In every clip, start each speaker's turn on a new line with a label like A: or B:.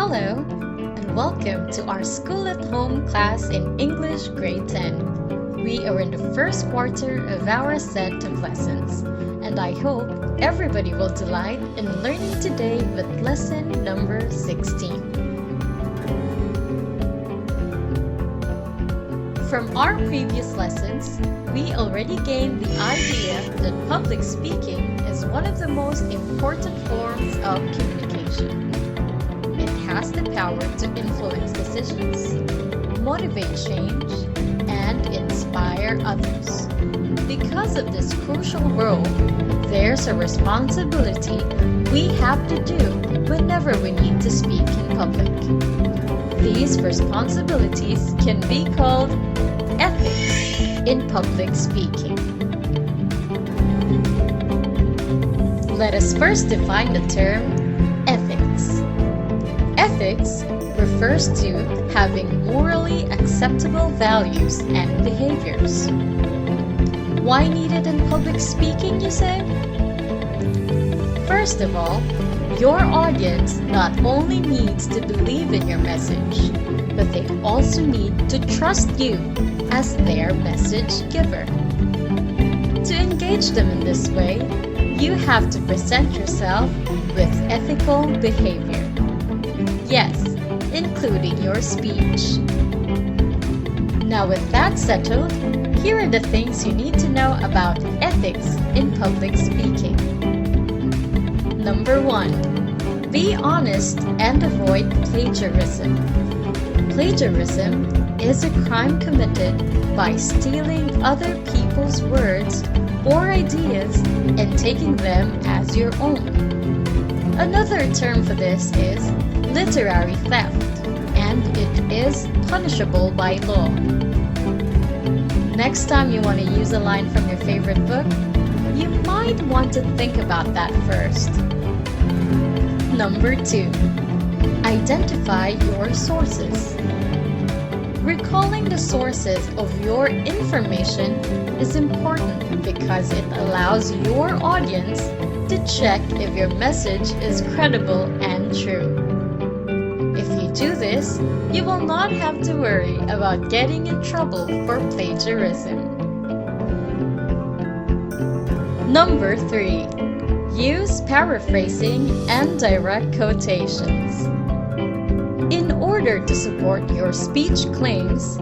A: Hello, and welcome to our School at Home class in English Grade 10. We are in the first quarter of our set of lessons, and I hope everybody will delight in learning today with lesson number 16. From our previous lessons, we already gained the idea that public speaking is one of the most important forms of communication. It has the power to influence decisions, motivate change, and inspire others. Because of this crucial role, there's a responsibility we have to do whenever we need to speak in public. These responsibilities can be called ethics in public speaking. Let us first define the term ethics. Ethics refers to having morally acceptable values and behaviors. Why needed in public speaking, you say? First of all, your audience not only needs to believe in your message, but they also need to trust you as their message giver. To engage them in this way, you have to present yourself with ethical behavior. Yes, including your speech. Now with that settled, here are the things you need to know about ethics in public speaking. Number 1. Be honest and avoid plagiarism. Plagiarism is a crime committed by stealing other people's words or ideas and taking them as your own. Another term for this is literary theft, and it is punishable by law. Next time you want to use a line from your favorite book, you might want to think about that first. Number 2. Identify your sources. Recalling the sources of your information is important because it allows your audience to check if your message is credible and true. If you do this, you will not have to worry about getting in trouble for plagiarism. Number 3. Use paraphrasing and direct quotations. In order to support your speech claims,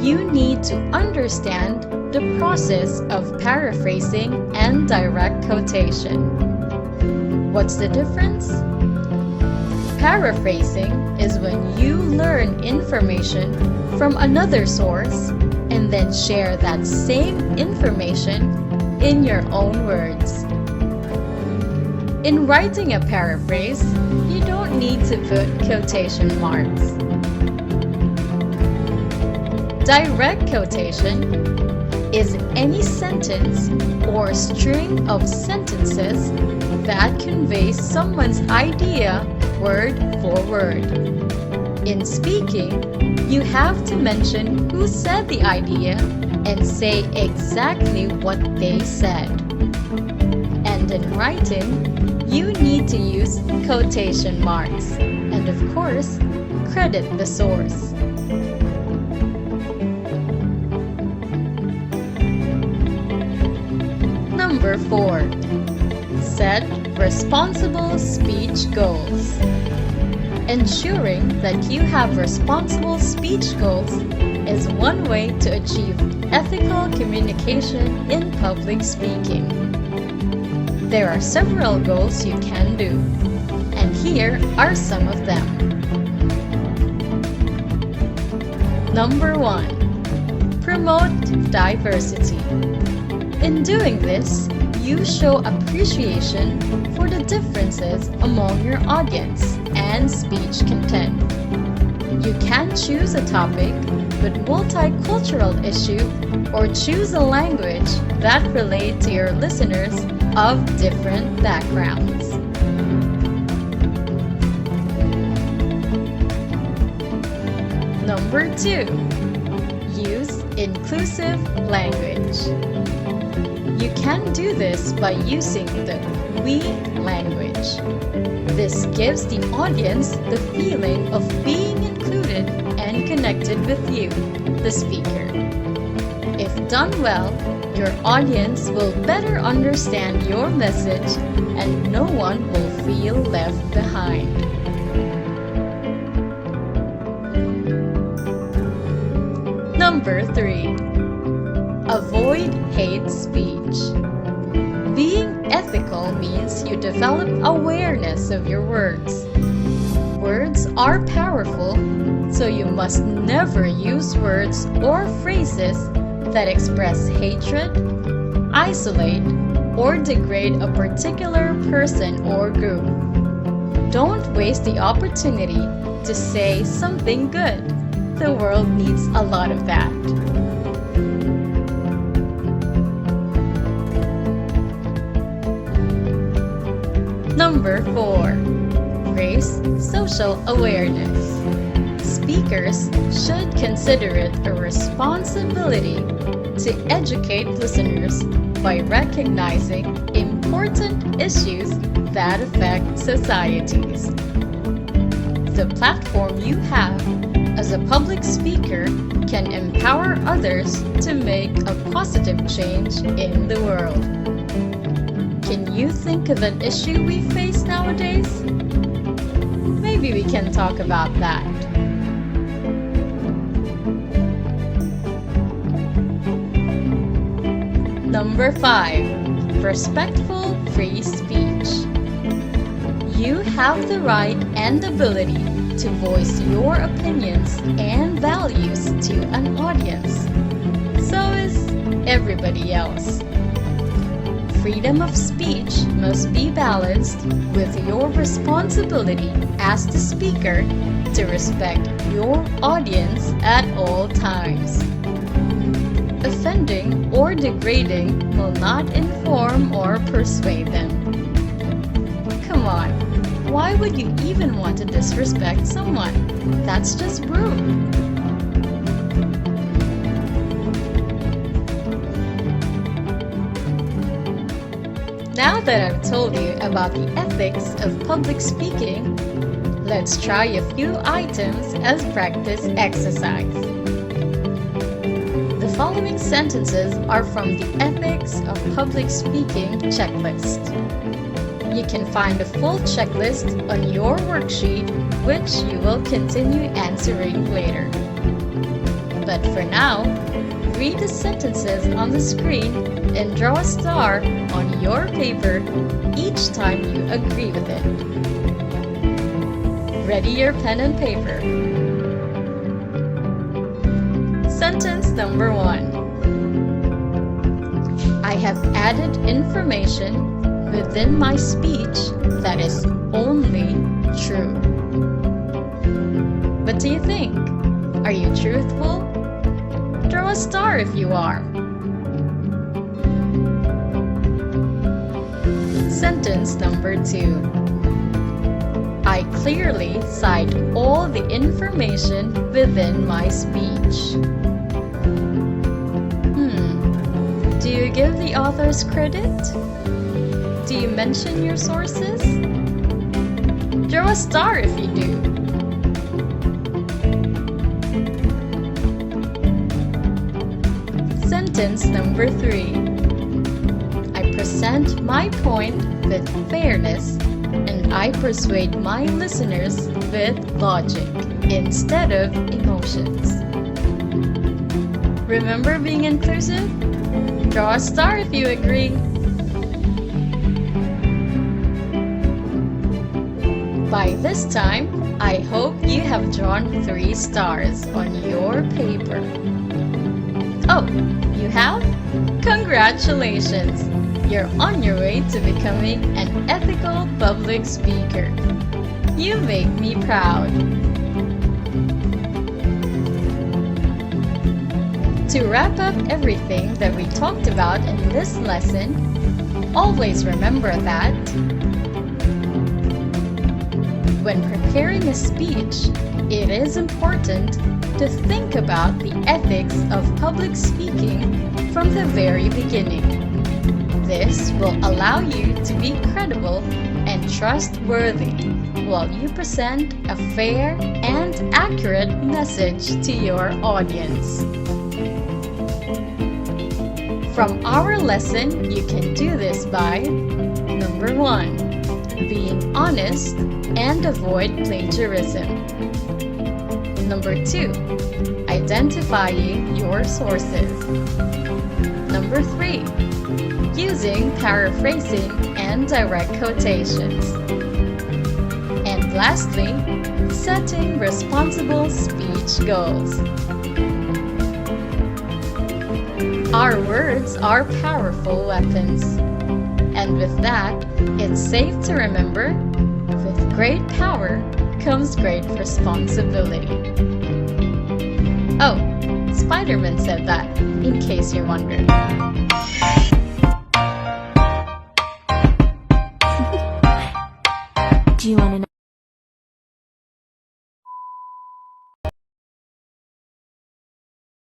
A: you need to understand the process of paraphrasing and direct quotation. What's the difference? Paraphrasing is when you learn information from another source and then share that same information in your own words. In writing a paraphrase, you don't need to put quotation marks. Direct quotation is any sentence or string of sentences that conveys someone's idea word for word. In speaking, you have to mention who said the idea and say exactly what they said. And in writing, you need to use quotation marks and, of course, credit the source. Number 4. Set responsible speech goals. Ensuring that you have responsible speech goals is one way to achieve ethical communication in public speaking. There are several goals you can do, and here are some of them. Number 1. Promote diversity. In doing this, you show appreciation for the differences among your audience and speech content. You can choose a topic with multicultural issue or choose a language that relates to your listeners of different backgrounds. Number 2. Use inclusive language. You can do this by using the we language. This gives the audience the feeling of being included and connected with you, the speaker. If done well, your audience will better understand your message and no one will feel left behind. Number 3. Avoid hate speech. Being ethical means you develop awareness of your words. Words are powerful, so you must never use words or phrases that express hatred, isolate, or degrade a particular person or group. Don't waste the opportunity to say something good. The world needs a lot of that. Number 4. Raise social awareness. Speakers should consider it a responsibility to educate listeners by recognizing important issues that affect societies. The platform you have as a public speaker can empower others to make a positive change in the world. Can you think of an issue we face nowadays? Maybe we can talk about that. Number 5. Respectful free speech. You have the right and ability to voice your opinions and values to an audience. So is everybody else. Freedom of speech must be balanced with your responsibility as the speaker to respect your audience at all times. Offending or degrading will not inform or persuade them. Come on, why would you even want to disrespect someone? That's just rude. Now that I've told you about the ethics of public speaking, let's try a few items as practice exercise. The following sentences are from the Ethics of Public Speaking checklist. You can find a full checklist on your worksheet, which you will continue answering later. But for now, read the sentences on the screen and draw a star on your paper each time you agree with it. Ready your pen and paper. Sentence number 1. I have added information within my speech that is only true. What do you think? Are you truthful? Draw a star if you are. Sentence number 2. I clearly cite all the information within my speech. Do you give the authors credit? Do you mention your sources? Draw a star if you do. Sentence number 3. I present my point with fairness and I persuade my listeners with logic instead of emotions. Remember being inclusive? Draw a star if you agree. By this time, I hope you have drawn 3 stars on your paper. Oh, you have? Congratulations! You're on your way to becoming an ethical public speaker. You make me proud. To wrap up everything that we talked about in this lesson, always remember that when preparing a speech, it is important to think about the ethics of public speaking from the very beginning. This will allow you to be credible and trustworthy while you present a fair and accurate message to your audience. From our lesson, you can do this by number 1, being honest and avoid plagiarism. Number 2, identifying your sources. Number 3, using paraphrasing and direct quotations. And lastly, setting responsible speech goals. Our words are powerful weapons. And with that, it's safe to remember, with great power comes great responsibility. Oh, Spider-Man said that, in case you're wondering.
B: Do you want to know?